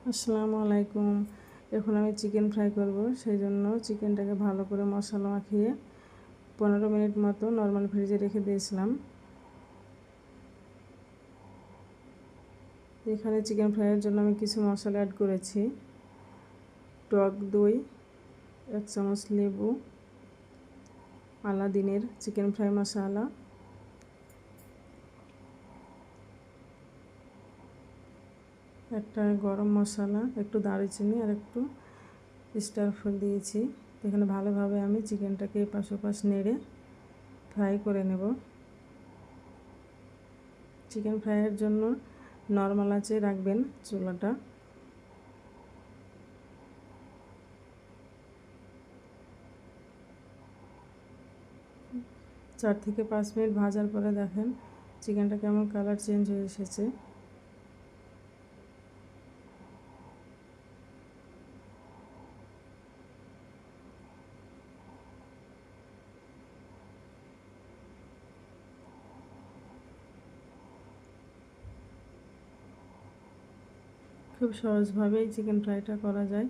আসসালামু আলাইকুম। এখন আমি চিকেন ফ্রাই করব, সেই জন্য চিকেনটাকে ভালো করে মশলা মাখিয়ে 15 মিনিট মতো নর্মাল ফ্রিজে রেখে দিয়েছিলাম। এখানে চিকেন ফ্রাইয়ের জন্য আমি কিছু মশলা অ্যাড করেছি। টক দই, 1 চামচ লেবু, আলাদিনের চিকেন ফ্রাই মশলা, একটা গরম মশলা, একটু দারুচিনি আর একটু স্টার ফুল দিয়েছি। এখানে ভালোভাবে আমি চিকেনটাকে এপাশ ওপাশ নেড়ে ফ্রাই করে নেব। চিকেন ফ্রাইয়ের জন্য নর্মাল আঁচে রাখবেন চুলাটা। চার থেকে 5 মিনিট ভাজার পরে দেখেন চিকেনটা কেমন কালার চেঞ্জ হয়ে এসেছে। খুব সহজভাবেই চিকেন ফ্রাইটা করা যায়।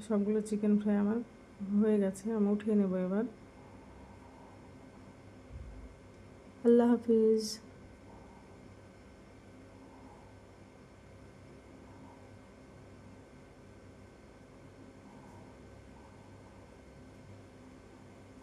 সবগুলো চিকেন ফ্রাই আমার হয়ে গেছে, আমি উঠিয়ে নেব এবার। আল্লাহ হাফিজ।